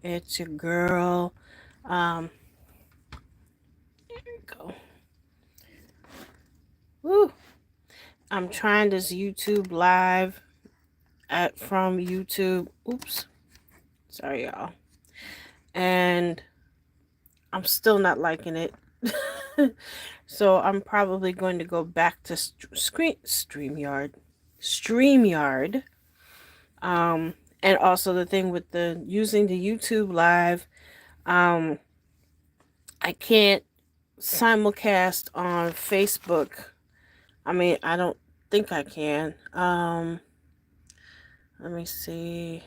It's your girl. Um, there we go. Woo. I'm trying this YouTube live from YouTube. Oops. Sorry, y'all. And I'm still not liking it. So I'm probably going to go back to StreamYard. StreamYard. And also the thing with the using the YouTube live, um, I can't simulcast on Facebook. I mean, I don't think I can. Let me see.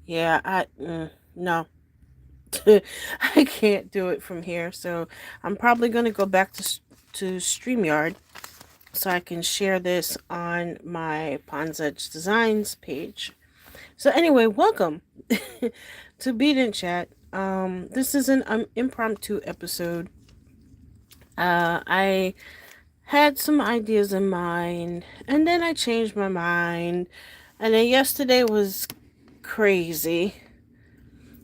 Yeah, no. I can't do it from here. So I'm probably going to go back to StreamYard so I can share this on my Pond's Edge Designs page. So anyway, welcome to Beat in Chat. This is an impromptu episode. I had some ideas in mind, and then I changed my mind, and then yesterday was crazy.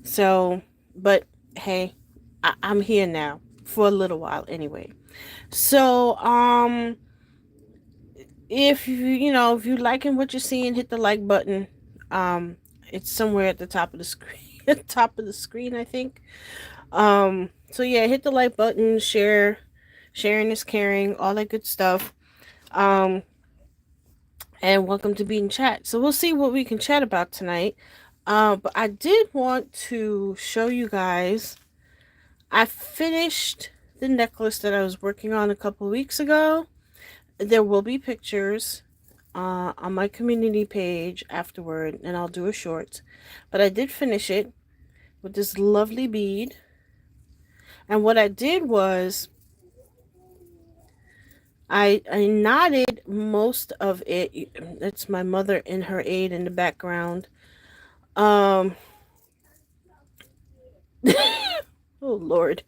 So, but hey, I'm here now for a little while anyway. So, if if you liking what you're seeing, hit the like button. Um, it's somewhere at the top of the screen. At the top of the screen, I think. So yeah, hit the like button, sharing is caring, all that good stuff. Um, and welcome to Beat in Chat. So we'll see what we can chat about tonight. But I did want to show you guys. I finished the necklace that I was working on a couple of weeks ago. There will be pictures on my community page afterward, and I'll do a short. But I did finish it with this lovely bead. And what I did was I knotted most of it. That's my mother in her aid in the background. Um, oh Lord.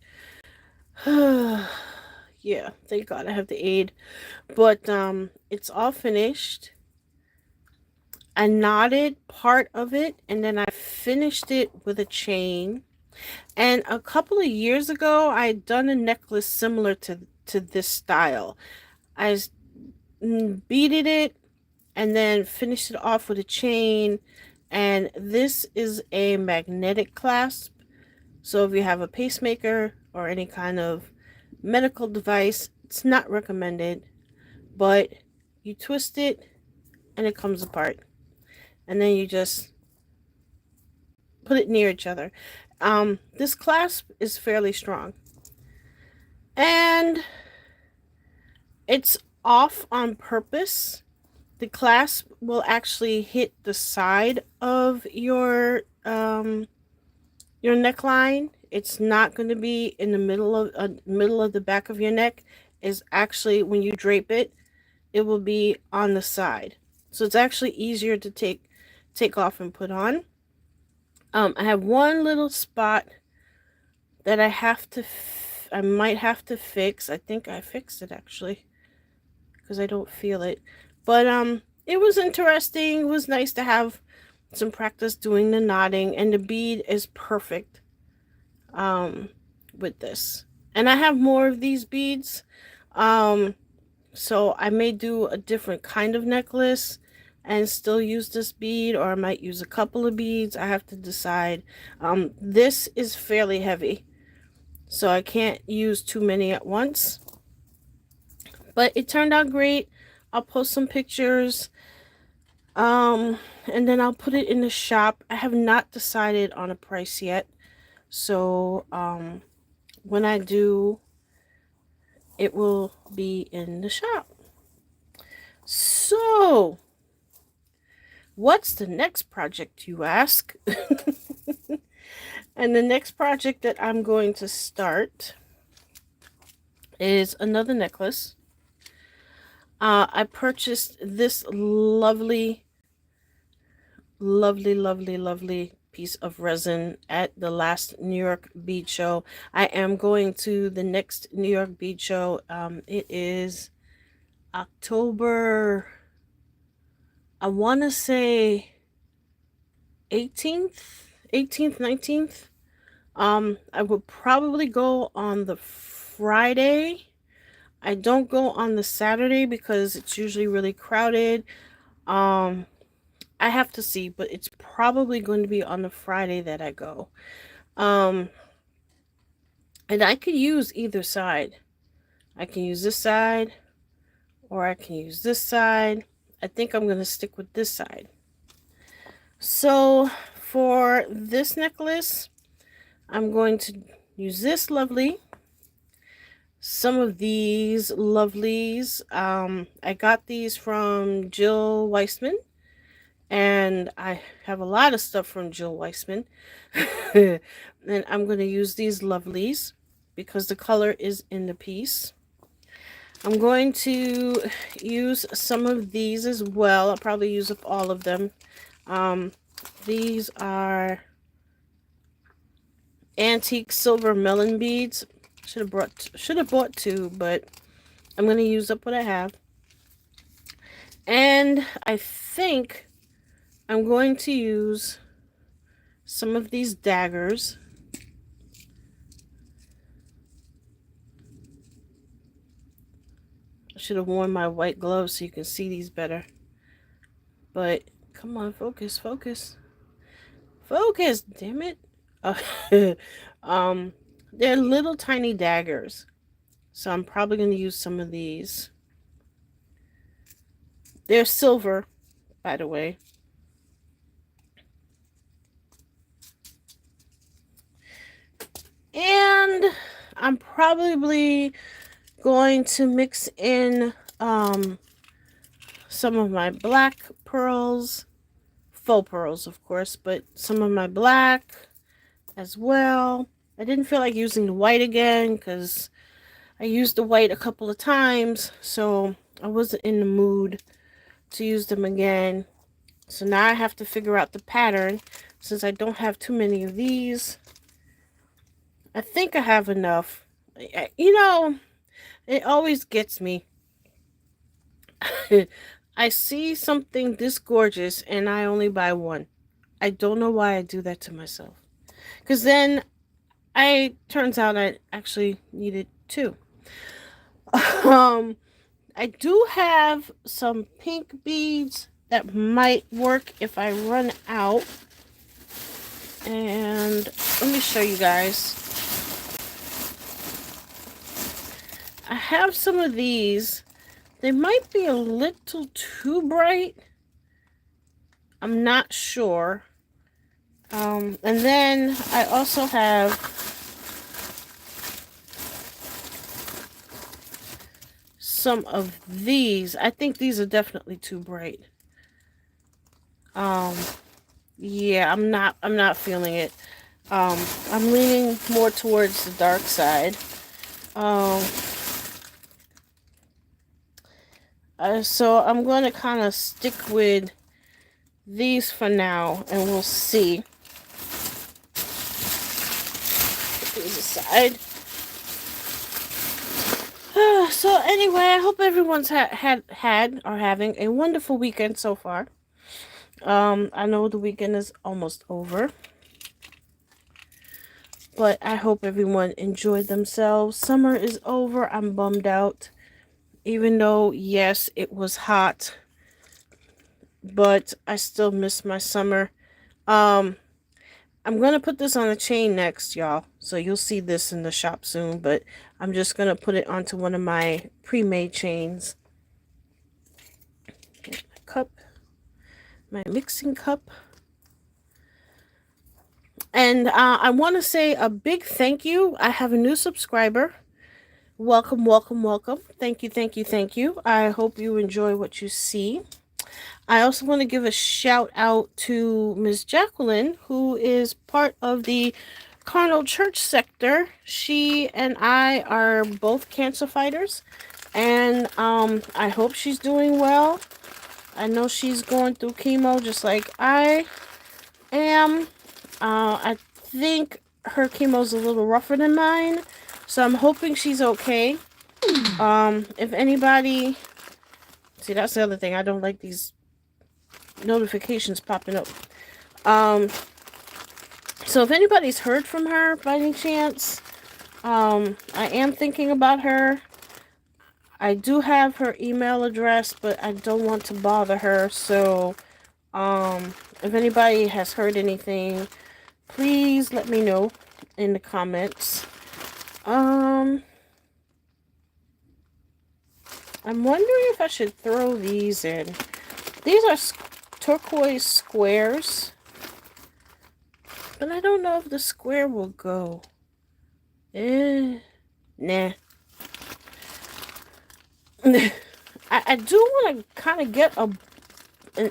Yeah, thank God I have the aid. But it's all finished. I knotted part of it and then I finished it with a chain. And a couple of years ago, I had done a necklace similar to this style. I beaded it and then finished it off with a chain. And this is a magnetic clasp. So if you have a pacemaker or any kind of medical device, it's not recommended. But you twist it and it comes apart. And then you just put it near each other. This clasp is fairly strong. And it's off on purpose. The clasp will actually hit the side of your neckline. It's not going to be in the middle of the back of your neck. Is actually when you drape it, it will be on the side. So it's actually easier to take off and put on. I have one little spot that I might have to fix. I think I fixed it actually because I don't feel it. But it was interesting. It was nice to have some practice doing the knotting, and the bead is perfect with this. And I have more of these beads. So I may do a different kind of necklace and still use this bead, or I might use a couple of beads. I have to decide. This is fairly heavy, so I can't use too many at once. But it turned out great. I'll post some pictures. And then I'll put it in the shop. I have not decided on a price yet. So, when I do, it will be in the shop. So, what's the next project, you ask? And the next project that I'm going to start is another necklace. I purchased this lovely piece of resin at the last New York bead show. I am going to the next New York bead show. It is October I want to say 18th, 19th. I would probably go on the Friday. I don't go on the Saturday because it's usually really crowded. Um, I have to see, but it's probably going to be on the Friday that I go. Um, and I could use either side. I can use this side or I can use this side. I think I'm going to stick with this side. So for this necklace, I'm going to use this lovely. Some of these lovelies, I got these from Jill Weissman, and I have a lot of stuff from Jill Weissman. And I'm going to use these lovelies because the color is in the piece. I'm going to use some of these as well. I'll probably use up all of them. These are antique silver melon beads. Should have bought two, but I'm going to use up what I have. And I think I'm going to use some of these daggers. I should have worn my white gloves so you can see these better. But come on, focus, focus. Focus, damn it. They're little tiny daggers. So I'm probably going to use some of these. They're silver, by the way. And I'm probably going to mix in some of my black pearls. Faux pearls, of course, but some of my black as well. I didn't feel like using the white again because I used the white a couple of times, so I wasn't in the mood to use them again. So now I have to figure out the pattern since I don't have too many of these. I think I have enough. You know, it always gets me. I see something this gorgeous and I only buy one. I don't know why I do that to myself. Because then turns out I actually needed two. I do have some pink beads that might work if I run out. And let me show you guys. I have some of these. They might be a little too bright. I'm not sure. And then I also have some of these. I think these are definitely too bright. Yeah, I'm not feeling it. I'm leaning more towards the dark side. So I'm going to kind of stick with these for now, and we'll see. Put these aside. So anyway, I hope everyone's had or having a wonderful weekend so far. I know the weekend is almost over, but I hope everyone enjoyed themselves. Summer is over. I'm bummed out. Even though, yes, it was hot, but I still miss my summer. I'm going to put this on a chain next, y'all. So you'll see this in the shop soon, but I'm just going to put it onto one of my pre-made chains. Get my cup, my mixing cup. And I want to say a big thank you. I have a new subscriber. Welcome, welcome, welcome. Thank you, thank you, thank you. I hope you enjoy what you see. I also want to give a shout out to Ms. Jacqueline, who is part of the Carnal Church sector. She and I are both cancer fighters, and I hope she's doing well. I know she's going through chemo just like I am. I think her chemo's a little rougher than mine, so I'm hoping she's okay. If anybody... See, that's the other thing. I don't like these notifications popping up. Um, so if anybody's heard from her by any chance, I am thinking about her. I do have her email address, but I don't want to bother her. So, if anybody has heard anything, please let me know in the comments. I'm wondering if I should throw these in. These are turquoise squares, but I don't know if the square will go. Nah. I do want to kind of get an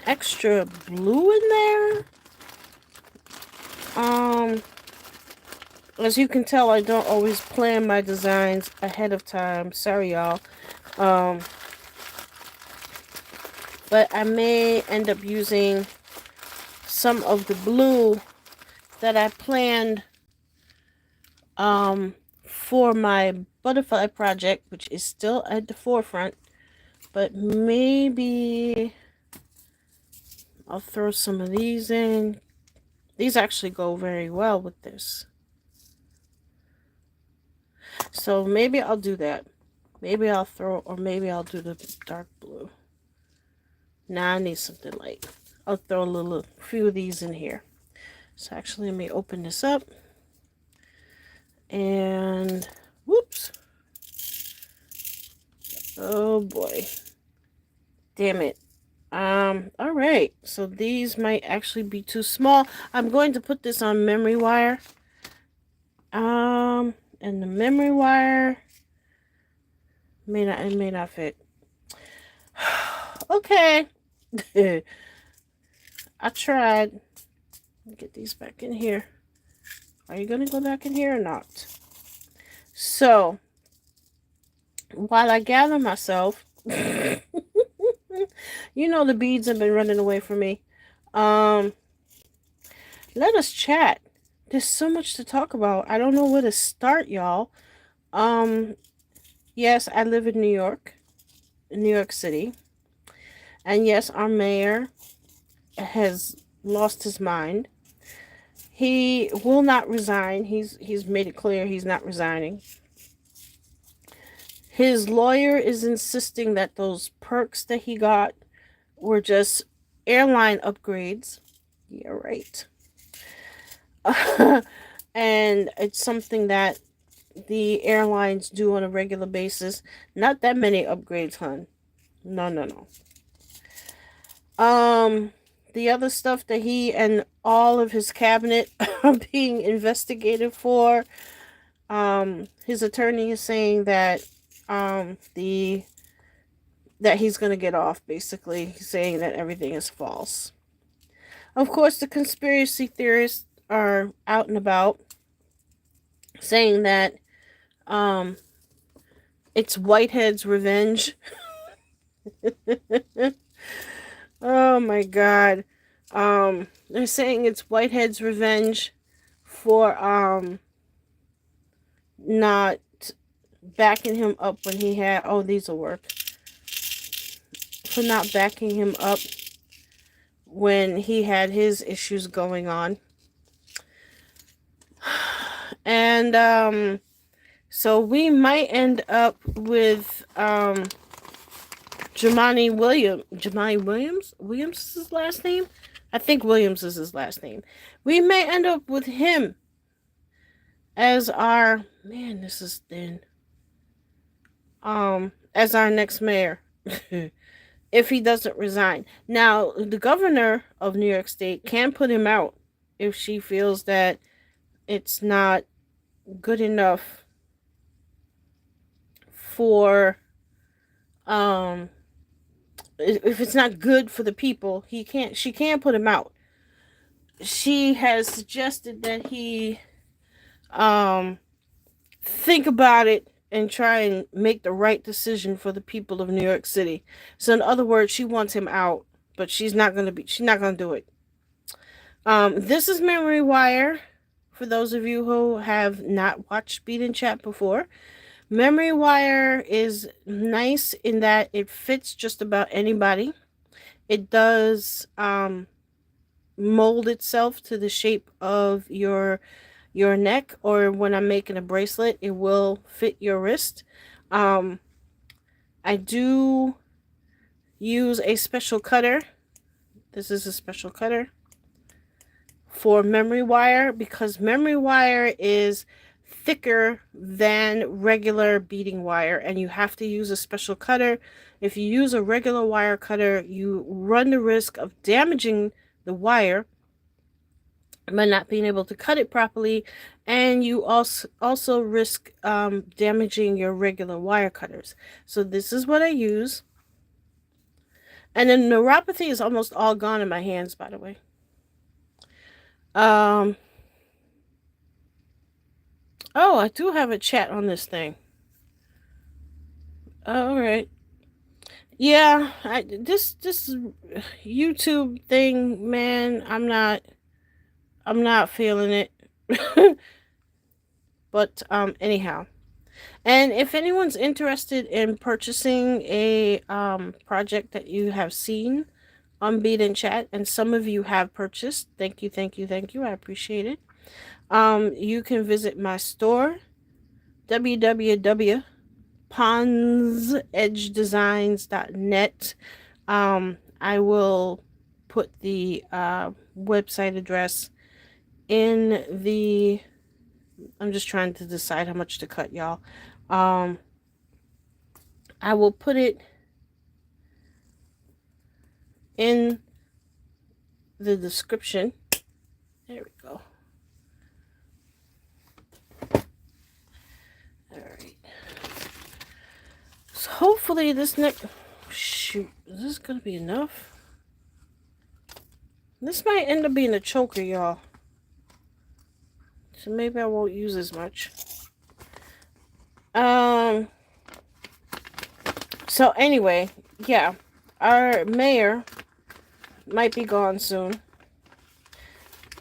extra blue in there. As you can tell, I don't always plan my designs ahead of time. Sorry, y'all. But I may end up using some of the blue that I planned for my butterfly project, which is still at the forefront. But maybe I'll throw some of these in. These actually go very well with this. So maybe I'll do that. Maybe I'll maybe I'll do the dark blue. Now I need something light. I'll throw a few of these in here. So actually, let me open this up. And, whoops. Oh boy. Damn it. Alright. So these might actually be too small. I'm going to put this on memory wire. And the memory wire it may not fit. Okay. I tried. Get these back in here. Are you gonna go back in here or not? So while I gather myself, you know the beads have been running away from me. Let us chat. There's so much to talk about. I don't know where to start, y'all. Yes, I live in New York City. And yes, our mayor has lost his mind. He will not resign. He's made it clear he's not resigning. His lawyer is insisting that those perks that he got were just airline upgrades. Yeah, right. And it's something that the airlines do on a regular basis. Not that many upgrades, hun. No. The other stuff that he and all of his cabinet are being investigated for, his attorney is saying that that he's going to get off, basically. He's saying that everything is false. Of course, the conspiracy theorists are out and about saying that it's Whitehead's revenge. Oh my God. They're saying it's Whitehead's revenge for not backing him up when he had these will work. For not backing him up when he had his issues going on. And so we might end up with Jumaane Williams. Williams is his last name? I think Williams is his last name. We may end up with him as our this is thin. As our next mayor. If he doesn't resign. Now, the governor of New York State can put him out if she feels that it's not good enough for if it's not good for the people, she can't put him out. She has suggested that he think about it and try and make the right decision for the people of New York City. So in other words, she wants him out, but she's not gonna do it. This is Memory Wire. For those of you who have not watched Speed and Chat before, Memory Wire is nice in that it fits just about anybody. It does mold itself to the shape of your neck, or when I'm making a bracelet, it will fit your wrist. Um, I do use a special cutter. This is a special cutter for memory wire, because memory wire is thicker than regular beading wire, and you have to use a special cutter. If you use a regular wire cutter, you run the risk of damaging the wire by not being able to cut it properly, and you also risk damaging your regular wire cutters. So this is what I use, and the neuropathy is almost all gone in my hands, by the way. um oh, I do have a chat on this thing. All right. Yeah, this YouTube thing, man, I'm not feeling it. But anyhow, and if anyone's interested in purchasing a project that you have seen on Beat and Chat, and some of you have purchased, thank you, thank you, thank you. I appreciate it. You can visit my store, www.ponsedgedesigns.net. I will put the website address in the. I'm just trying to decide how much to cut, y'all. Um, I will put it in the description. There we go. All right. So hopefully this next. Shoot, is this gonna be enough? This might end up being a choker, y'all. So maybe I won't use as much. So anyway, yeah, our mayor might be gone soon.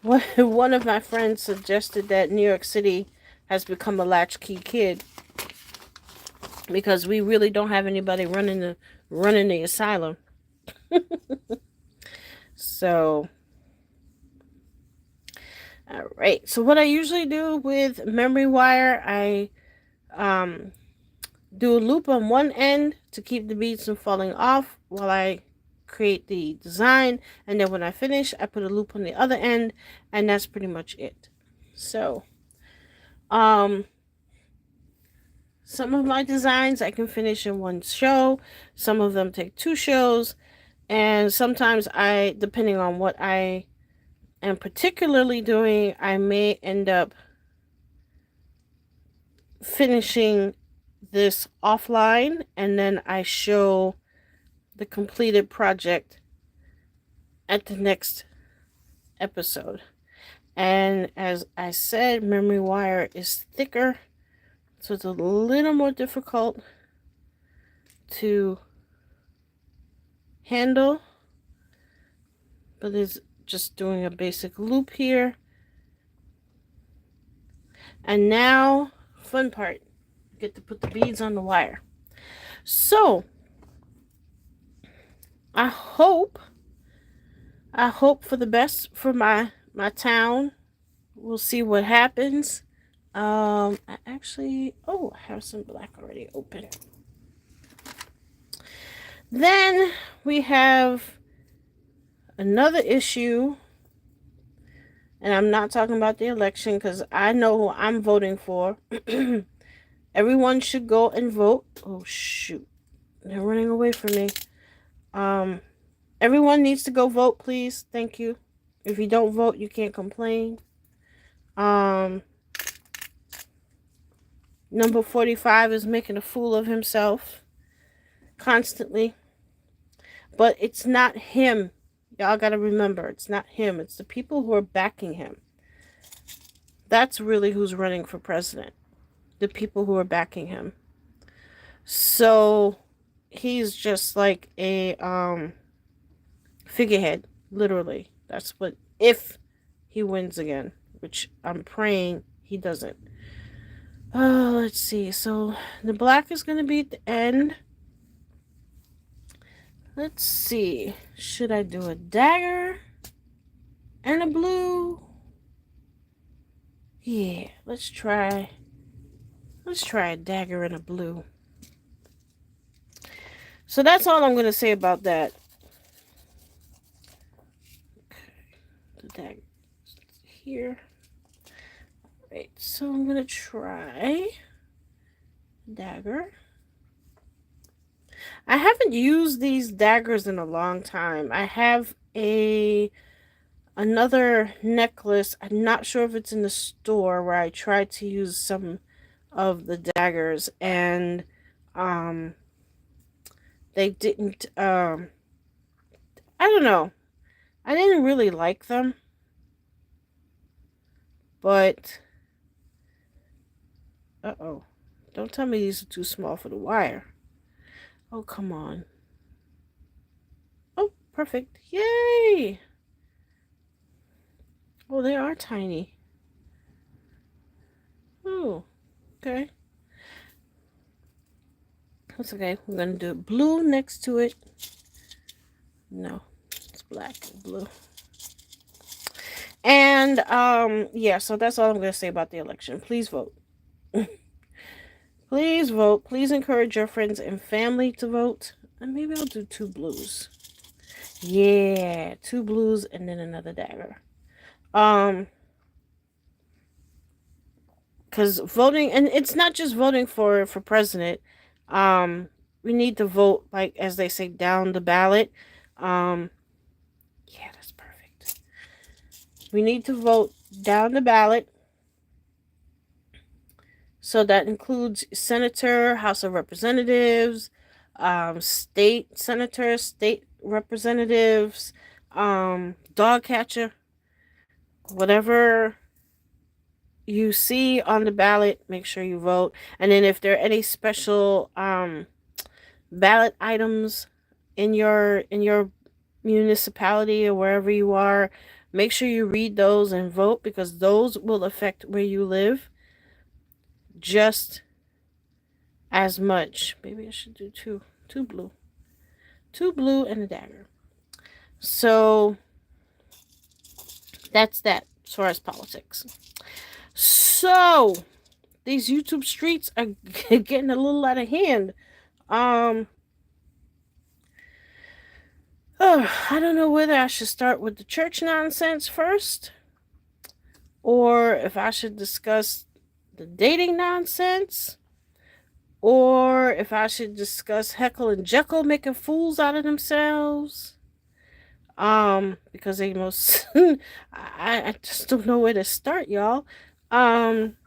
One of my friends suggested that New York City has become a latchkey kid because we really don't have anybody running the asylum. So, all right. So what I usually do with memory wire, I do a loop on one end to keep the beads from falling off while I create the design, and then when I finish, I put a loop on the other end, and that's pretty much it. So some of my designs I can finish in one show, some of them take 2 shows, and sometimes I, depending on what I am particularly doing, I may end up finishing this offline, and then I show the completed project at the next episode. And as I said, memory wire is thicker, so it's a little more difficult to handle, but it's just doing a basic loop here. And now, fun part, get to put the beads on the wire. So I hope for the best for my town. We'll see what happens. I actually, I have some black already open. Then we have another issue, and I'm not talking about the election because I know who I'm voting for. Everyone should go and vote. Oh shoot, they're running away from me. Everyone needs to go vote, please. Thank you. If you don't vote, you can't complain. Number 45 is making a fool of himself constantly. But it's not him. Y'all gotta remember, it's not him. It's the people who are backing him. That's really who's running for president. The people who are backing him. So he's just like a figurehead, literally. That's what, if he wins again, which I'm praying he doesn't. Let's see. So the black is going to be at the end. Let's see. Should I do a dagger and a blue? Yeah, let's try. Let's try a dagger and a blue. So that's all I'm going to say about that. The dagger here. Right, so I'm going to try dagger. I haven't used these daggers in a long time. I have another necklace. I'm not sure if it's in the store where I tried to use some of the daggers and um they didn't I don't know. I didn't really like them, but uh-oh. Don't tell me these are too small for the wire. Oh, come on. Oh, perfect. Yay! Oh, they are tiny. Oh, okay. That's okay. We're gonna do blue next to it. No, it's black and blue. And yeah, so that's all I'm gonna say about the election. Please vote. Please vote. Please encourage your friends and family to vote. And maybe I'll do 2 blues. Yeah, 2 blues and then another dagger. Because voting, and it's not just voting for president. Um, we need to vote, like as they say, down the ballot. Um, yeah, that's perfect. We need to vote down the ballot. So that includes senator, House of Representatives, state senators, state representatives, dog catcher, whatever you see on the ballot, make sure you vote. And then if there are any special ballot items in your municipality or wherever you are, make sure you read those and vote because those will affect where you live just as much. Maybe I should do two blue. 2 blue and a dagger. So that's that as far as politics. So these YouTube streets are getting a little out of hand. I don't know whether I should start with the church nonsense first or if I should discuss the dating nonsense or if I should discuss Heckle and Jekyll making fools out of themselves. Because they most I just don't know where to start, y'all. Um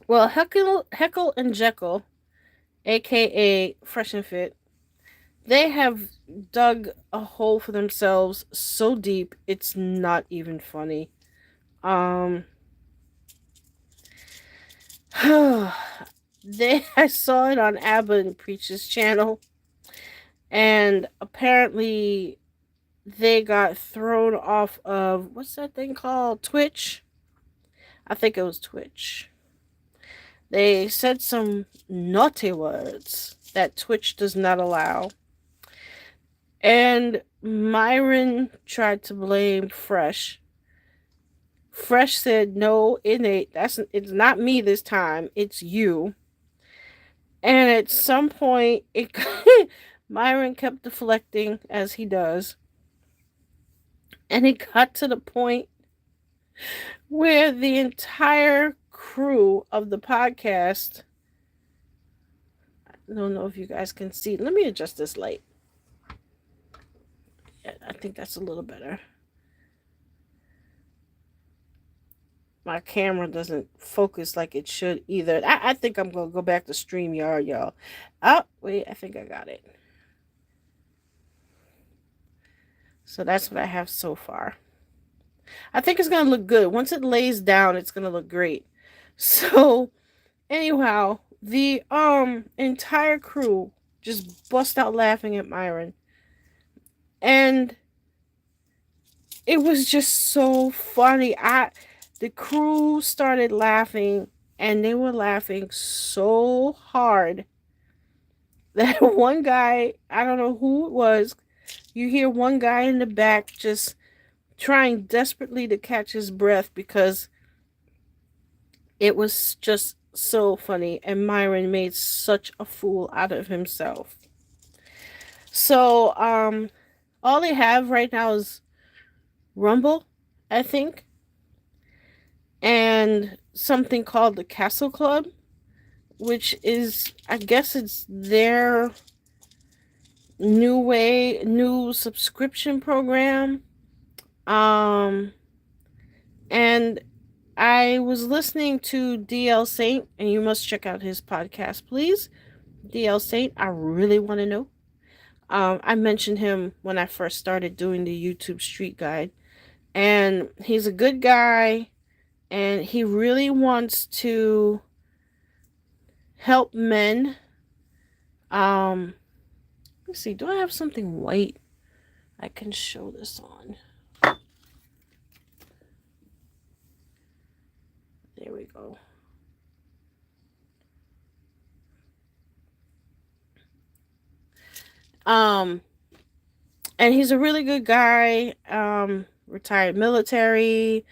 well, Heckle and Jekyll, aka Fresh and Fit, they have dug a hole for themselves so deep it's not even funny. Um I saw it on Abba and Preach's channel, and apparently they got thrown off of what's that thing called? Twitch? I think it was Twitch. They said some naughty words that Twitch does not allow. And Myron tried to blame Fresh. Fresh said, "No, it's not me this time. It's you." And at some point, Myron kept deflecting as he does, and it got to the point where the entire crew of the podcast, I don't know if you guys can see. Let me adjust this light. I think that's a little better. My camera doesn't focus like it should either. I think I'm going to go back to StreamYard, y'all. Oh, wait, I think I got it. So that's what I have so far. I think it's going to look good. Once it lays down, it's going to look great. So, anyhow, the entire crew just bust out laughing at Myron. And it was just so funny. The crew started laughing, and they were laughing so hard That one guy, I don't know who it was. You hear one guy in the back just trying desperately to catch his breath because it was just so funny, and Myron made such a fool out of himself. So, all they have right now is Rumble, I think, and something called the Castle Club, which is, I guess, it's their new subscription program. Um, and I was listening to DL Saint, and you must check out his podcast, please. DL Saint, I really want to know. I mentioned him when I first started doing the YouTube Street Guide, and he's a good guy, and he really wants to help men. Um, let's see, do I have something white I can show this on? There we go. Um, and he's a really good guy. Retired military,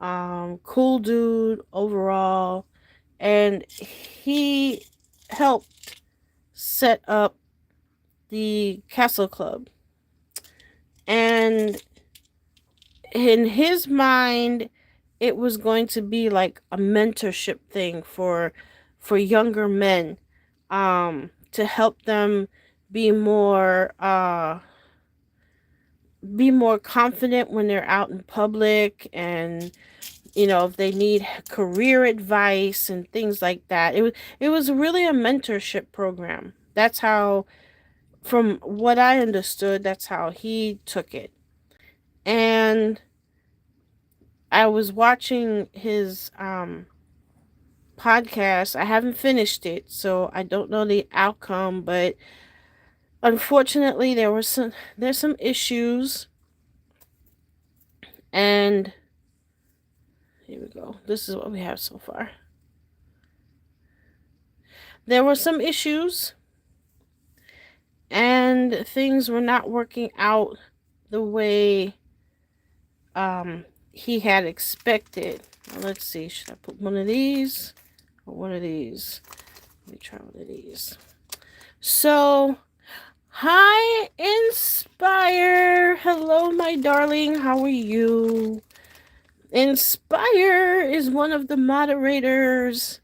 cool dude overall, and he helped set up the Castle Club. And in his mind, it was going to be like a mentorship thing for younger men, to help them be more be more confident when they're out in public, and if they need career advice and things like that. It was really a mentorship program. That's how, from what I understood, that's how he took it. And I was watching his podcast. I haven't finished it, so I don't know the outcome, but unfortunately there's some issues, and here we go. This is what we have so far. There were some issues, and things were not working out the way he had expected. Now, let's see, should I put one of these or one of these? Let me try one of these. So, hi, Inspire. Hello, my darling. How are you? Inspire is one of the moderators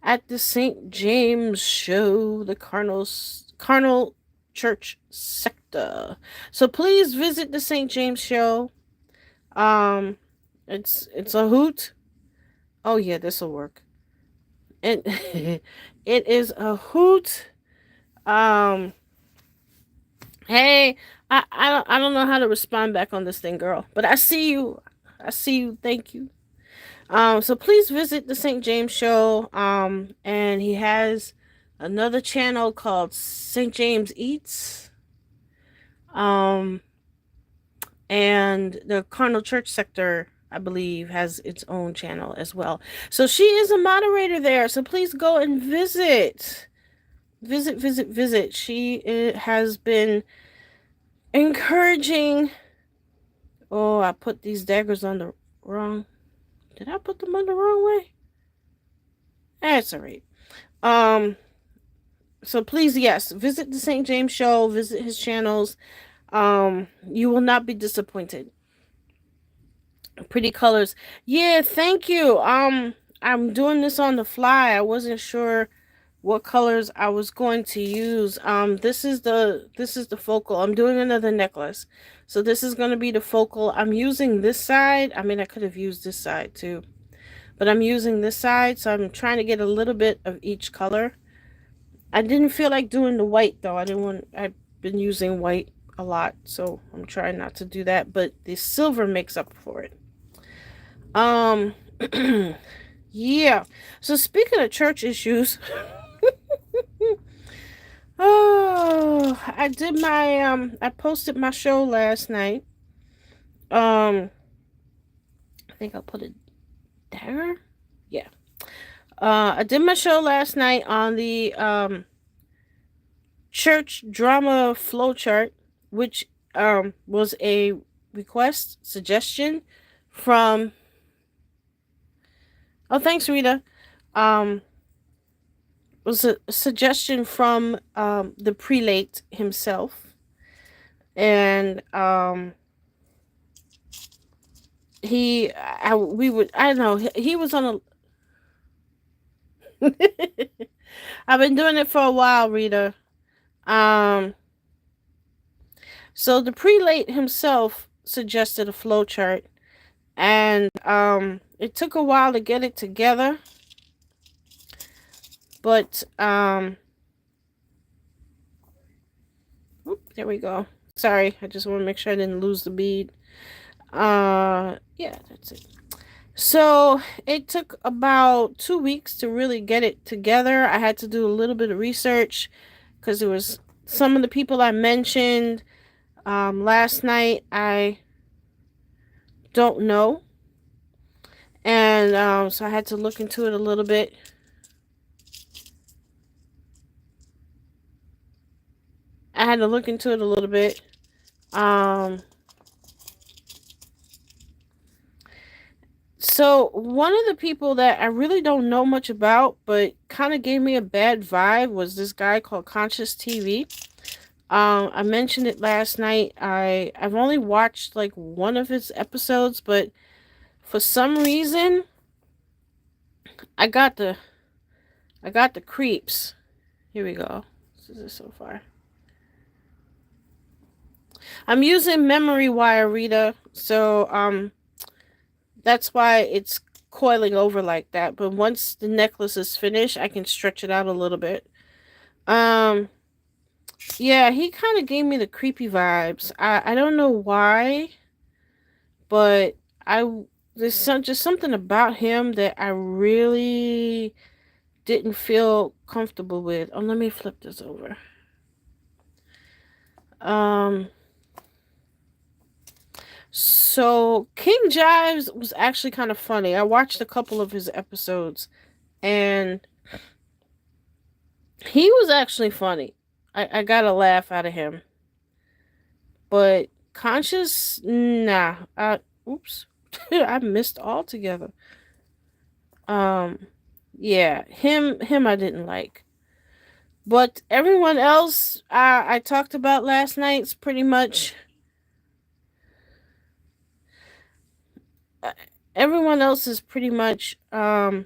at the St. James Show, the Carnal Church sector. So please visit the St. James Show. It's a hoot. Oh yeah, this will work. It it is a hoot. Um, hey, I don't know how to respond back on this thing, girl, but I see you. I see you. Thank you. So please visit the St. James Show. And he has another channel called St. James Eats. Um, and the Carnal Church sector, I believe, has its own channel as well. So she is a moderator there. So please go and visit. Visit. She has been encouraging. Oh, I put these daggers on the wrong. Did I put them on the wrong way? That's all right. So please, yes, visit the St. James Show, visit his channels. You will not be disappointed. Pretty colors. Yeah, thank you. I'm doing this on the fly. I wasn't sure what colors I was going to use. This is the focal. I'm doing another necklace. So this is going to be the focal. I'm using this side. I mean, I could have used this side too, but I'm using this side, so I'm trying to get a little bit of each color. I didn't feel like doing the white though. I've been using white a lot, so I'm trying not to do that, but the silver makes up for it. Um yeah. So speaking of church issues, oh, I posted my show last night. I think I'll put a dagger. Yeah. I did my show last night on the church drama flowchart, which was a request suggestion from. Oh, thanks, Rita. Um, was a suggestion from the prelate himself, and I don't know, he was on a. I've been doing it for a while, Rita. Um, so the prelate himself suggested a flowchart, and it took a while to get it together, but there we go. Sorry, I just want to make sure I didn't lose the bead. Yeah, that's it. So it took about 2 weeks to really get it together. I had to do a little bit of research because there was some of the people I mentioned last night I don't know, and so I had to look into it a little bit. I had to look into it a little bit. So one of the people that I really don't know much about, but kind of gave me a bad vibe, was this guy called Conscious TV. I mentioned it last night. I've only watched like one of his episodes, but for some reason, I got the I got the creeps. Here we go. This is so far. I'm using memory wire, Rita, so that's why it's coiling over like that. But once the necklace is finished, I can stretch it out a little bit. Um, yeah, he kind of gave me the creepy vibes. I don't know why, but I just something about him that I really didn't feel comfortable with. Oh, let me flip this over. Um, so King Jives was actually kind of funny. I watched a couple of his episodes, and he was actually funny. I got a laugh out of him. But Conscious, nah. Oops. I missed altogether. Um, yeah, him I didn't like. But everyone else I talked about last night's pretty much. Uh, Everyone else is pretty much. Why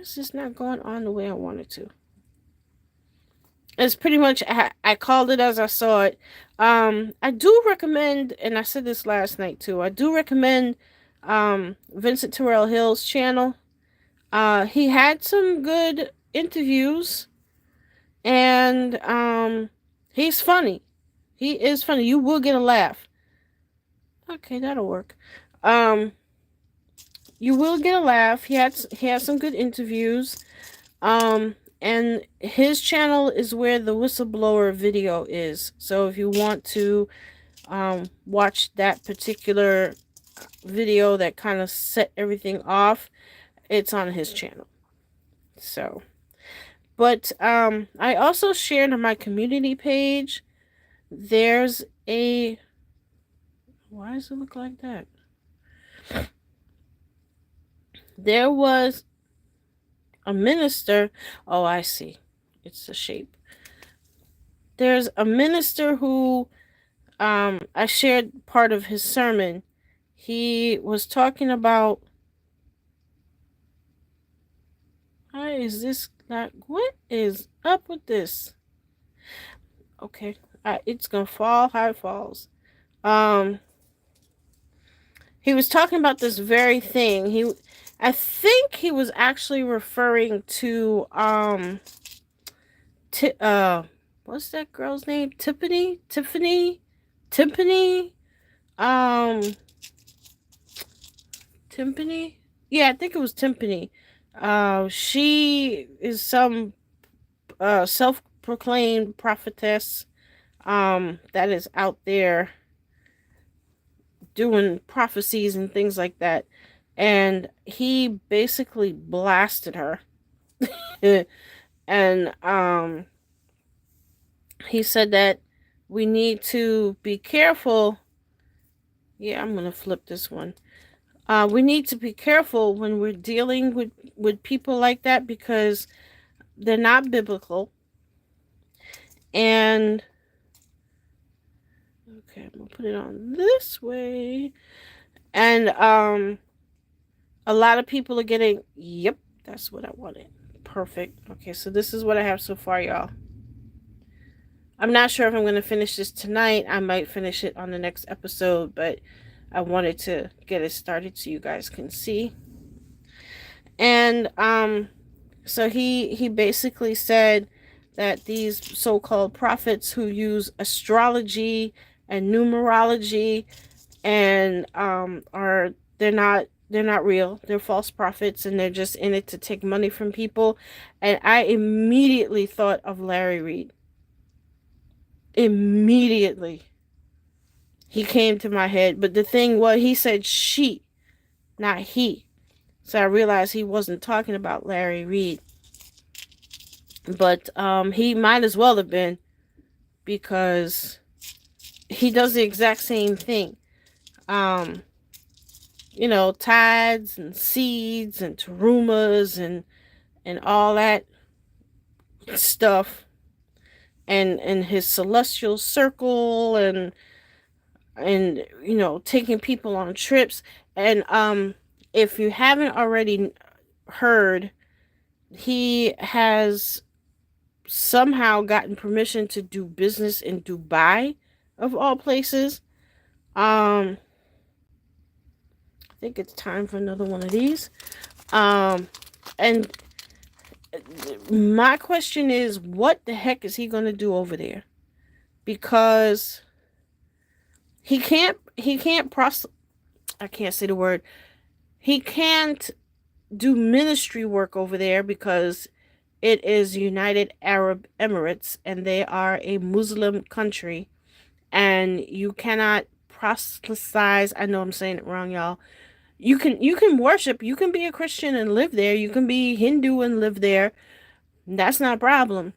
is this not going on the way I wanted to? It's pretty much I called it as I saw it. I do recommend, and I said this last night too. I do recommend Vincent Terrell Hill's channel. He had some good interviews, and he's funny. He is funny. You will get a laugh. Okay, that'll work. Um, you will get a laugh. He has some good interviews. And his channel is where the whistleblower video is. So if you want to watch that particular video that kind of set everything off, it's on his channel. So, but I also shared on my community page. There's a. Why does it look like that? There was a minister. Oh, I see. It's the shape. There's a minister who I shared part of his sermon. He was talking about. Why is this not? What is up with this? Okay, it's gonna fall how it falls. Um, he was talking about this very thing. I think he was actually referring to what's that girl's name? Tiffany, um, Timpani. Yeah, I think it was Timpani. She is some self-proclaimed prophetess that is out there doing prophecies and things like that. And he basically blasted her. And He said that we need to be careful. Yeah, I'm going to flip this one. We need to be careful when we're dealing with people like that because they're not biblical. And okay, I'm gonna put it on this way. And a lot of people are getting, yep, that's what I wanted. Perfect. Okay, so this is what I have so far, y'all. I'm not sure if I'm gonna finish this tonight. I might finish it on the next episode, but I wanted to get it started so you guys can see. And so he basically said that these so-called prophets who use astrology and numerology and are they're not real. They're false prophets and they're just in it to take money from people. And I immediately thought of Larry Reed. Immediately. He came to my head. But the thing was, he said she, not he. So I realized he wasn't talking about Larry Reed. But he might as well have been because he does the exact same thing. Um, tides and seeds and terumas and all that stuff and his celestial circle and taking people on trips and if you haven't already heard, he has somehow gotten permission to do business in Dubai of all places. I think it's time for another one of these. And my question is, what the heck is he going to do over there? Because I can't say the word. He can't do ministry work over there because it is United Arab Emirates and they are a Muslim country and you cannot proselytize. I know I'm saying it wrong, y'all. You can worship, you can be a Christian and live there. You can be Hindu and live there. That's not a problem.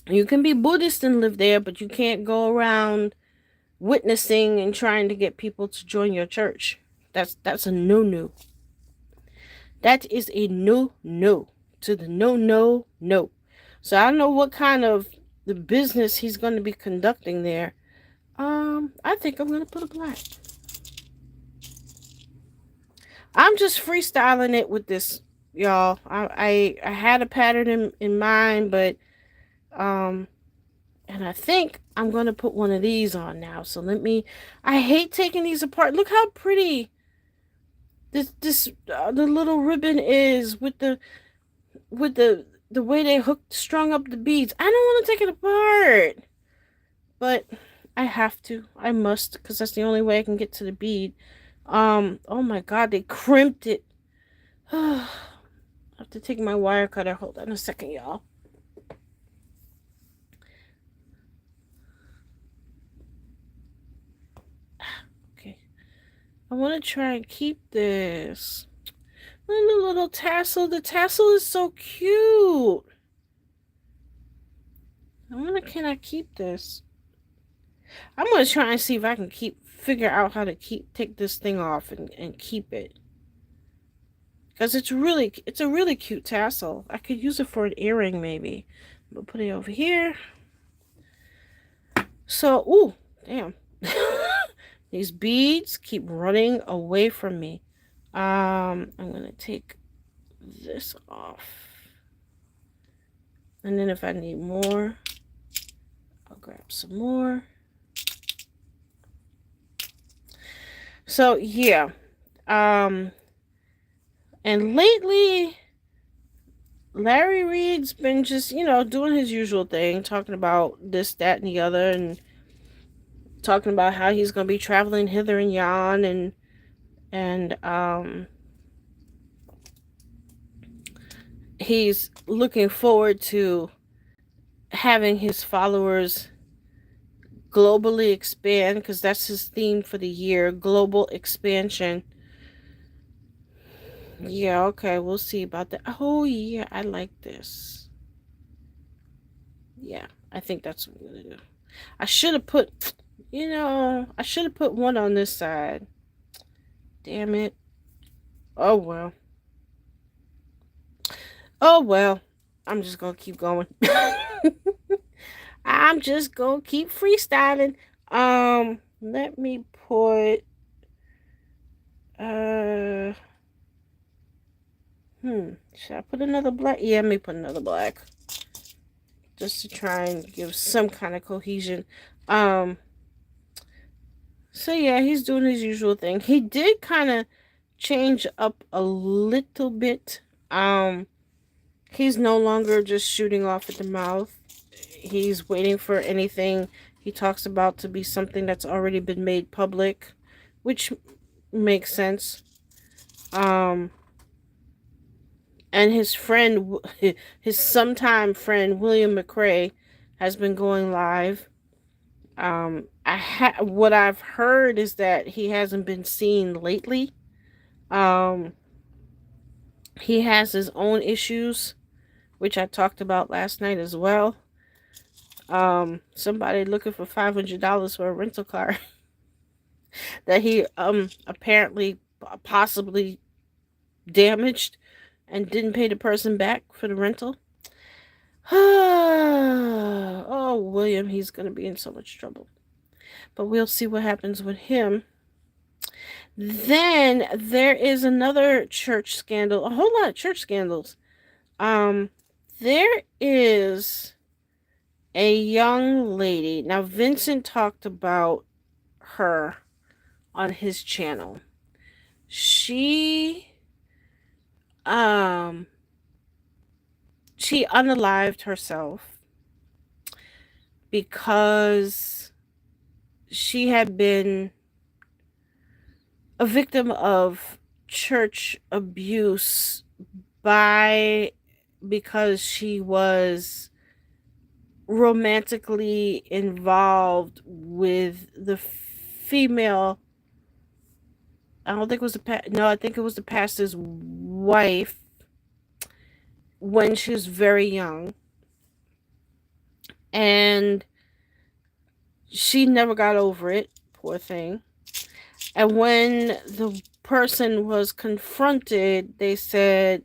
You can be Buddhist and live there, but you can't go around witnessing and trying to get people to join your church. That's a no. That is a no to the no. So I don't know what kind of the business he's going to be conducting there. I think I'm going to put a black. I'm just freestyling it with this, y'all. I had a pattern in mind, but and I think I'm going to put one of these on now. So I hate taking these apart. Look how pretty this the little ribbon is with the way they strung up the beads. I don't want to take it apart, but I have to. I must, because that's the only way I can get to the bead. Oh my God, they crimped it. I have to take my wire cutter. Hold on a second, y'all. Okay. I want to try and keep this. Little tassel. The tassel is so cute. Can I keep this? I'm gonna try and see if I can figure out how to take this thing off and keep it. Because it's a really cute tassel. I could use it for an earring maybe. I'm gonna put it over here. So, ooh, damn. These beads keep running away from me. I'm gonna take this off. And then if I need more, I'll grab some more. So yeah. And lately Larry Reed's been just, doing his usual thing, talking about this, that, and the other, and talking about how he's gonna be traveling hither and yon and he's looking forward to having his followers globally expand, because that's his theme for the year, global expansion. Yeah, okay, we'll see about that. Oh yeah, I like this. Yeah, I think that's what I'm gonna do. I should have put, I should have put one on this side. Damn it. Oh well. Oh well. I'm just gonna keep going. I'm just gonna keep freestyling. Let me put uh should I put another black? Yeah, let me put another black. Just to try and give some kind of cohesion. Um so yeah, he's doing his usual thing. He did kind of change up a little bit. He's no longer just shooting off at the mouth. He's waiting for anything he talks about to be something that's already been made public, which makes sense. Um, and his friend, his sometime friend William McRae, has been going live. What I've heard is that he hasn't been seen lately. Um, he has his own issues, which I talked about last night as well. Somebody looking for $500 for a rental car that he apparently possibly damaged and didn't pay the person back for the rental. Oh, William, he's gonna be in so much trouble. But we'll see what happens with him. Then there is another church scandal, a whole lot of church scandals. Um, there is a young lady. Now, Vincent talked about her on his channel. She um she unalived herself because she had been a victim of church abuse by because she was romantically involved with the female. I don't think it was no, I think it was the pastor's wife when she was very young, and she never got over it, poor thing. And when the person was confronted, they said,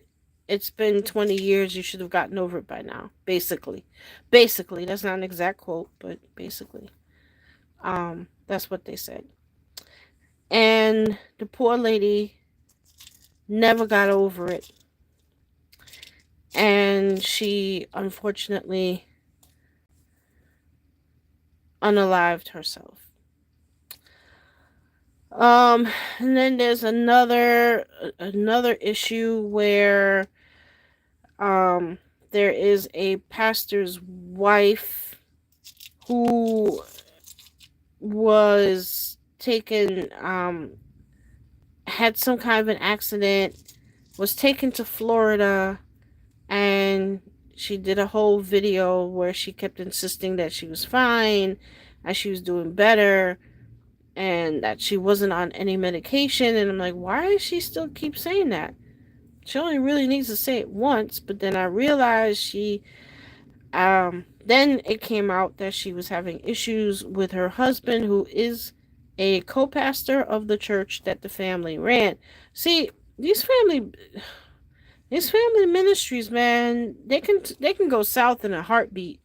it's been 20 years, you should have gotten over it by now. Basically, that's not an exact quote, but basically, that's what they said. And the poor lady never got over it, and she unfortunately unalived herself. And then there's another issue where there is a pastor's wife who was taken had some kind of an accident, was taken to Florida, and she did a whole video where she kept insisting that she was fine and she was doing better and that she wasn't on any medication. And I'm like, why does she still keep saying that? She only really needs to say it once. But then I realized then it came out that she was having issues with her husband, who is a co-pastor of the church that the family ran. See, these family ministries, man, they can go south in a heartbeat.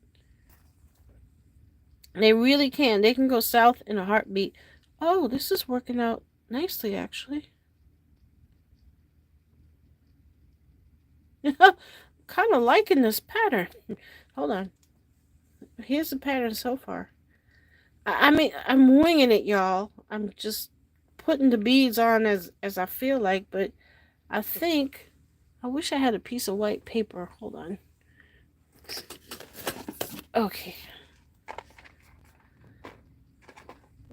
They really can. They can go south in a heartbeat. Oh, this is working out nicely, actually. Kind of liking this pattern. Hold on. Here's the pattern so far. I mean, I'm winging it, y'all. I'm just putting the beads on as I feel like, but I think I wish I had a piece of white paper. Hold on. Okay.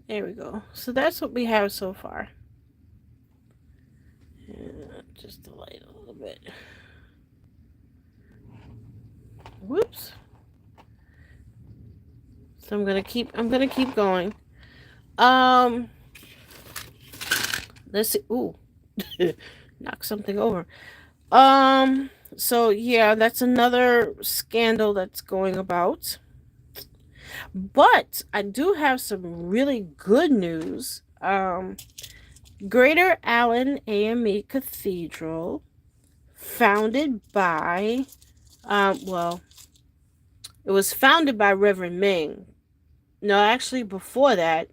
There we go. So that's what we have so far. Just the light a little bit. Whoops. So I'm gonna keep going. Let's see. Ooh. Knock something over. So yeah, that's another scandal that's going about. But I do have some really good news. Greater Allen AME Cathedral, founded by, well, it was founded by Reverend Ming. No, actually, before that,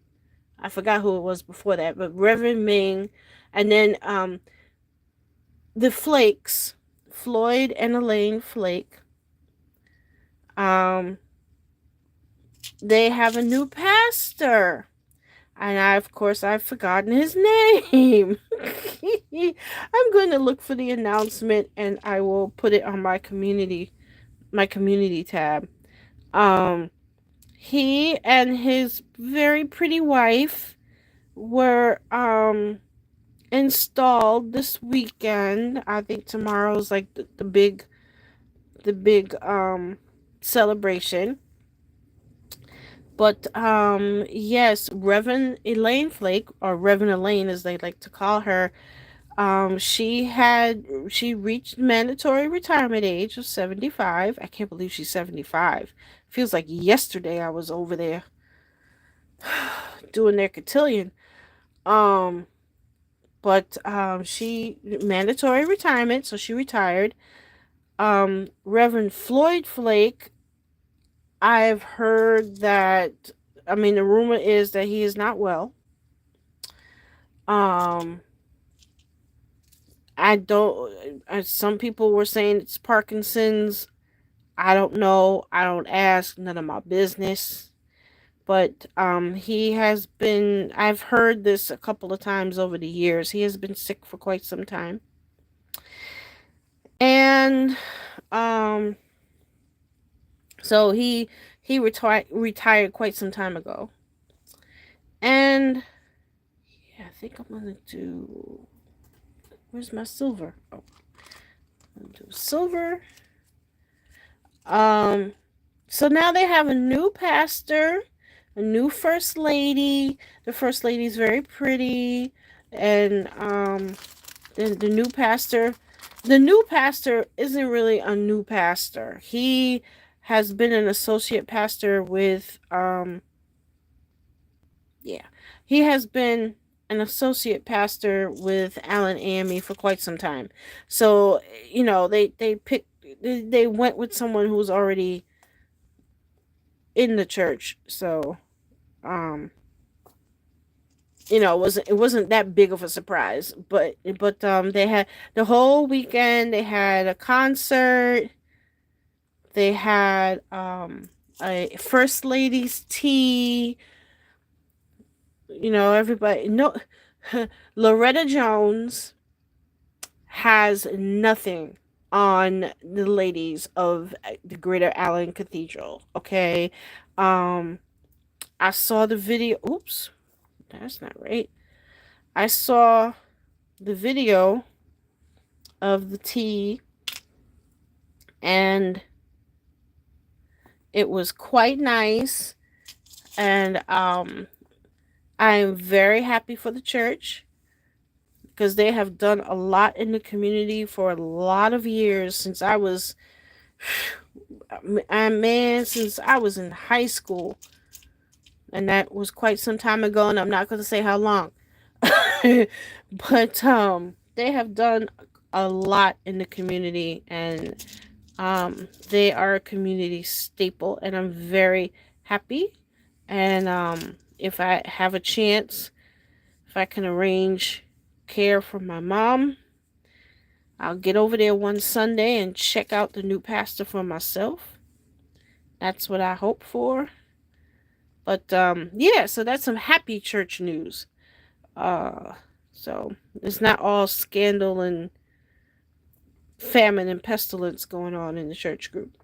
I forgot who it was before that, but Reverend Ming, and then the Flakes, Floyd and Elaine Flake. Um, they have a new pastor. And of course, I've forgotten his name. I'm going to look for the announcement and I will put it on my community tab. Um, he and his very pretty wife were installed this weekend. I think tomorrow's like the big celebration. But yes, Reverend Elaine Flake, or Reverend Elaine as they like to call her, she reached mandatory retirement age of 75. I can't believe she's 75. Feels like yesterday I was over there doing their cotillion. Um, but she mandatory retirement, so she retired. Reverend Floyd Flake, I've heard that, I mean, the rumor is that he is not well. Um, I don't, some people were saying it's Parkinson's. I don't know. I don't ask. None of my business. But he has been, I've heard this a couple of times over the years. He has been sick for quite some time. And um, so he retired quite some time ago. And yeah, I think I'm gonna do. Where's my silver? Oh, I'm gonna do silver. Um, so now they have a new pastor, a new first lady. The first lady is very pretty, and the new pastor isn't really a new pastor. He has been an associate pastor with yeah, he has been an associate pastor with Allen AME for quite some time. So they went with someone who's already in the church. So um it wasn't that big of a surprise, but they had the whole weekend. They had a concert. They had a first lady's tea. Everybody, no, Loretta Jones has nothing on the ladies of the Greater Allen Cathedral. Okay. I saw the video. Oops, that's not right. I saw the video of the tea, and it was quite nice. And I'm very happy for the church because they have done a lot in the community for a lot of years since I was, since I was in high school. And that was quite some time ago, and I'm not going to say how long. But they have done a lot in the community, and they are a community staple, and I'm very happy. And if I have a chance, if I can arrange care for my mom, I'll get over there one Sunday and check out the new pastor for myself. That's what I hope for. But yeah, so that's some happy church news. So it's not all scandal and famine and pestilence going on in the church group.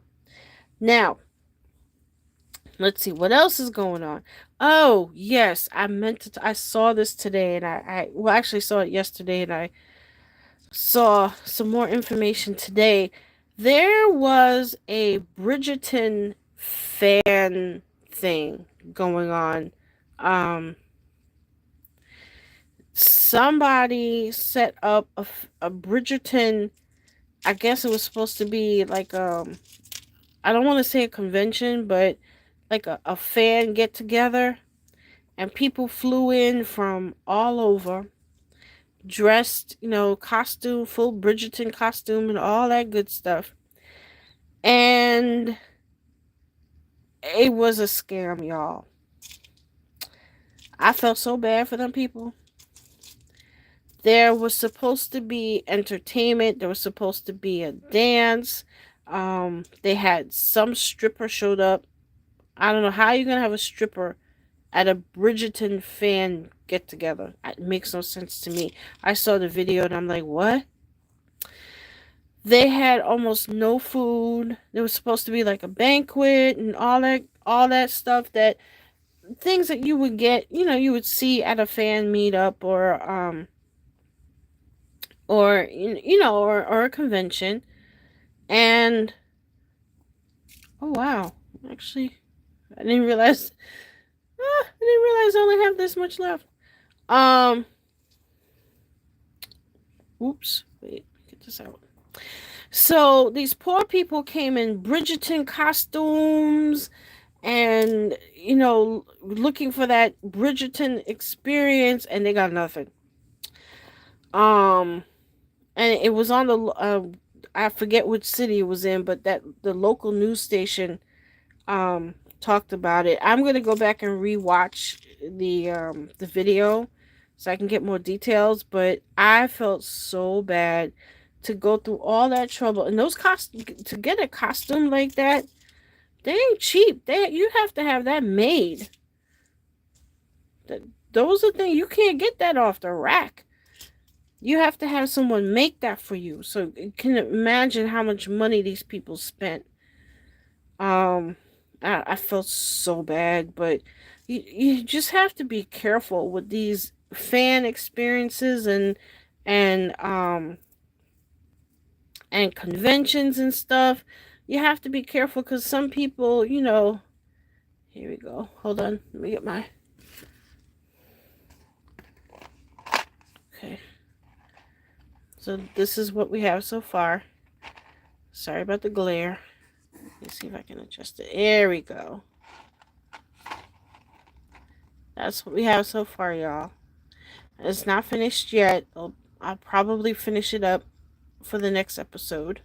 Now, let's see what else is going on. Oh, yes, I saw this today, and I actually saw it yesterday, and I saw some more information today. There was a Bridgerton fan thing going on. Somebody set up a Bridgerton. I guess it was supposed to be like I don't want to say a convention, but like a fan get together, and people flew in from all over, dressed, costume, full Bridgerton costume, and all that good stuff. And it was a scam, y'all. I felt so bad for them people. There was supposed to be entertainment. There was supposed to be a dance. They had some stripper showed up. I don't know how you're gonna have a stripper at a Bridgerton fan get together. It makes no sense to me. I saw the video and I'm like, what? They had almost no food. There was supposed to be like a banquet and all that stuff, that things that you would get, you would see at a fan meetup, or a convention. And oh wow, actually, I didn't realize. I only have this much left. Um, oops. Wait, get this out. So these poor people came in Bridgerton costumes, and looking for that Bridgerton experience, and they got nothing. Um, and it was on the I forget which city it was in, but that the local news station talked about it. I'm gonna go back and rewatch the video so I can get more details. But I felt so bad to go through all that trouble, and those to get a costume like that, they ain't cheap. You have to have that made. That those are things you can't get that off the rack. You have to have someone make that for you. So you can imagine how much money these people spent. Um, I felt so bad, but you just have to be careful with these fan experiences and um and conventions and stuff. You have to be careful because some people, here we go. Hold on, let me get my. Okay, so this is what we have so far. Sorry about the glare. Let's see if I can adjust it. There we go. That's what we have so far, y'all. It's not finished yet. I'll probably finish it up for the next episode.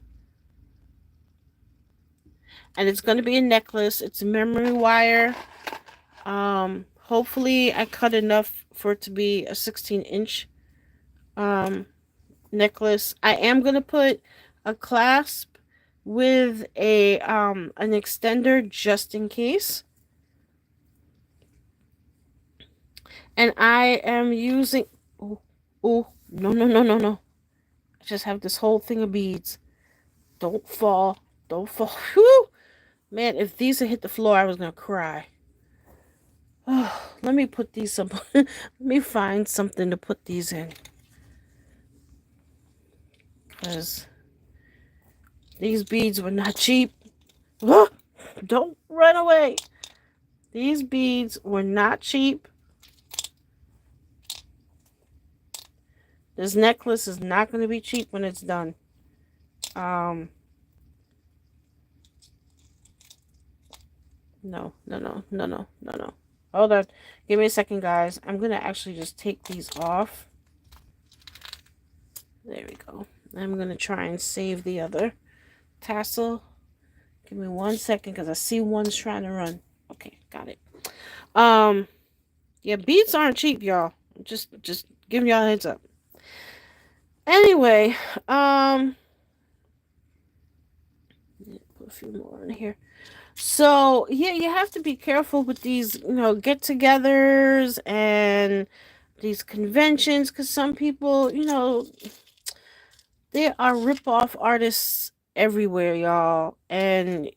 And it's going to be a necklace. It's memory wire. Hopefully I cut enough for it to be a 16-inch necklace. I am going to put a clasp with an extender just in case. And I am using oh no. I just have this whole thing of beads. Don't fall. Don't fall. Whew. Man, if these had hit the floor, I was gonna cry. Oh, let me put these some. Let me find something to put these in, because these beads were not cheap. Oh, don't run away. These beads were not cheap. This necklace is not going to be cheap when it's done. No. Hold on. Give me a second, guys. I'm going to actually just take these off. There we go. I'm going to try and save the other tassel. Give me 1 second because I see one's trying to run. Okay, got it. Yeah, beads aren't cheap, y'all. Just giving y'all a heads up. Anyway, put a few more in here. So yeah, you have to be careful with these, get-togethers and these conventions, because some people, there are rip-off artists everywhere, y'all, and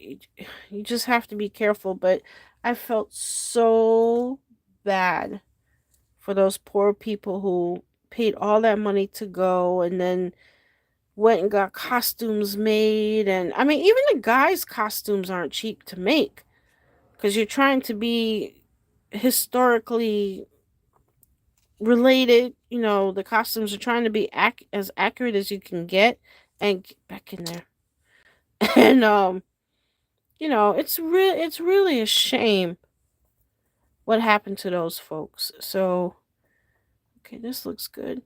you just have to be careful. But I felt so bad for those poor people who paid all that money to go and then went and got costumes made. And I mean, even the guys' costumes aren't cheap to make, because you're trying to be historically related. The costumes are trying to be as accurate as you can get. And get back in there. And it's really a shame what happened to those folks. So, okay, this looks good.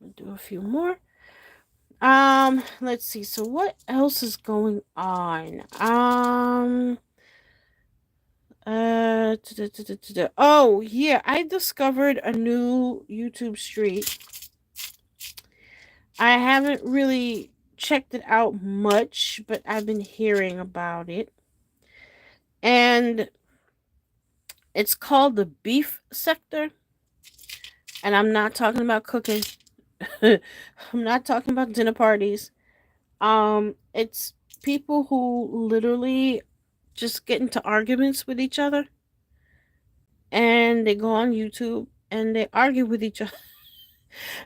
I'll do a few more. Let's see. So what else is going on? Oh, yeah, I discovered a new YouTube street. I haven't really checked it out much, but I've been hearing about it. And it's called the Beef Sector. And I'm not talking about cooking. I'm not talking about dinner parties. It's people who literally just get into arguments with each other, and they go on YouTube and they argue with each other.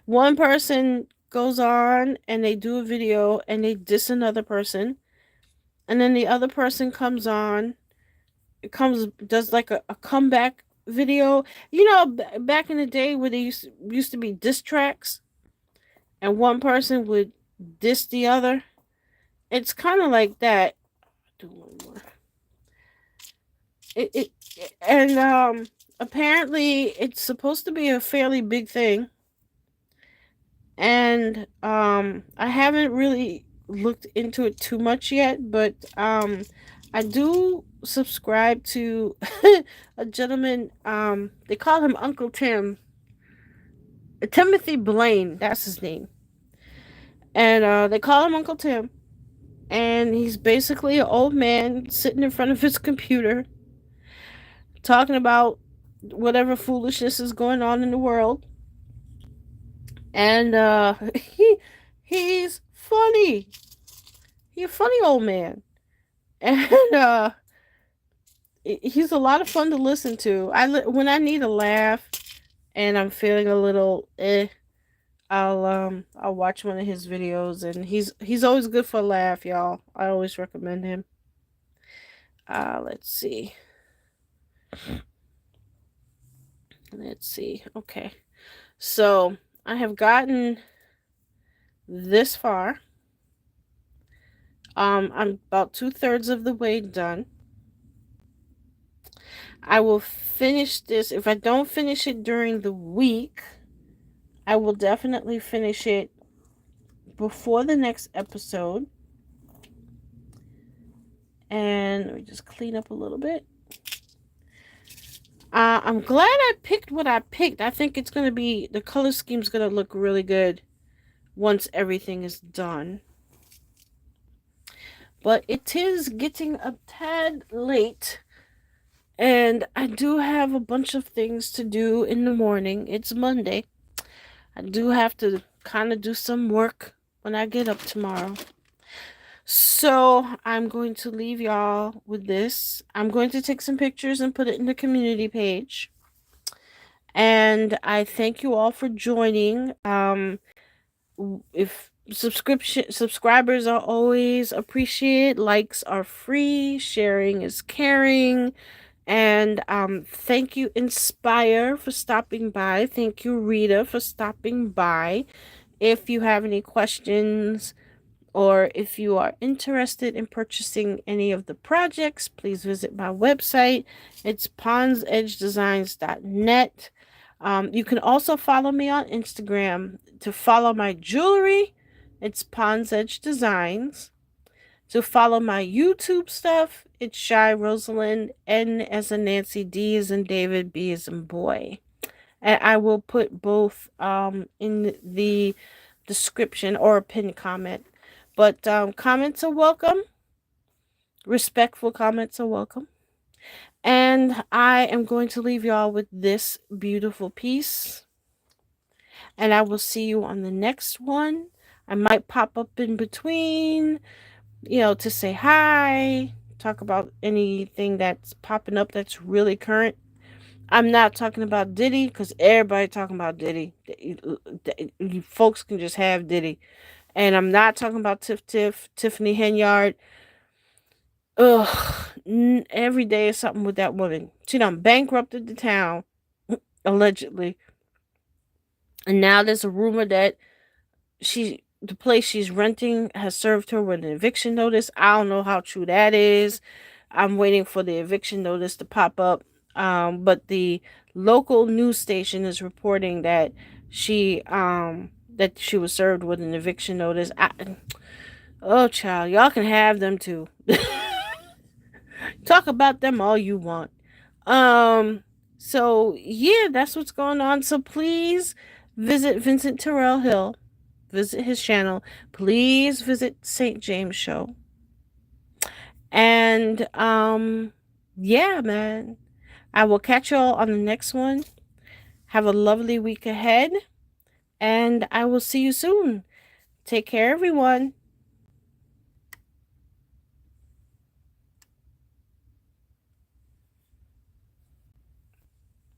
One person goes on and they do a video and they diss another person, and then the other person comes on, it comes does like a comeback video. Back in the day where they used to be diss tracks, and one person would diss the other. It's kind of like that. Do one more. It and apparently it's supposed to be a fairly big thing, and I haven't really looked into it too much yet, but I do subscribe to a gentleman. They call him Uncle Tim. Timothy Blaine, that's his name. And they call him Uncle Tim. And he's basically an old man sitting in front of his computer talking about whatever foolishness is going on in the world. And he's funny. He's a funny old man. And he's a lot of fun to listen to. When I need a laugh and I'm feeling a little I'll watch one of his videos, and he's always good for a laugh, y'all. I always recommend him. Let's see. Let's see. Okay. So, I have gotten this far. I'm about 2/3 of the way done. I will finish this. If I don't finish it during the week, I will definitely finish it before the next episode. And let me just clean up a little bit. I'm glad I picked what I picked. I think it's going to be, the color scheme's going to look really good once everything is done. But it is getting a tad late, and I do have a bunch of things to do in the morning. It's Monday. I do have to kind of do some work when I get up tomorrow. So I'm going to leave y'all with this. I'm going to take some pictures and put it in the community page. And I thank you all for joining. If subscribers are always appreciated, likes are free, sharing is caring. And thank you, Inspire, for stopping by. Thank you, Rita, for stopping by. If you have any questions, or if you are interested in purchasing any of the projects, please visit my website. It's ponsedgedesigns.net. You can also follow me on Instagram. To follow my jewelry, it's Pond's Edge Designs. To follow my YouTube stuff, it's Shy Rosalind, N as in Nancy, D as in David, B as in boy. And I will put both in the description or a pinned comment. But comments are welcome. Respectful comments are welcome. And I am going to leave y'all with this beautiful piece. And I will see you on the next one. I might pop up in between, to say hi, talk about anything that's popping up that's really current. I'm not talking about Diddy, because everybody talking about Diddy. You folks can just have Diddy. And I'm not talking about Tiffany Henyard. Ugh, every day is something with that woman. She done bankrupted the town, allegedly. And now there's a rumor that she the place she's renting has served her with an eviction notice. I don't know how true that is. I'm waiting for the eviction notice to pop up. But the local news station is reporting that she was served with an eviction notice. Oh, child, y'all can have them too. Talk about them all you want. Um, so yeah, that's what's going on. So please visit Vincent Terrell Hill. Visit his channel. Please visit St. James Show. And yeah, man. I will catch y'all on the next one. Have a lovely week ahead. And I will see you soon. Take care, everyone.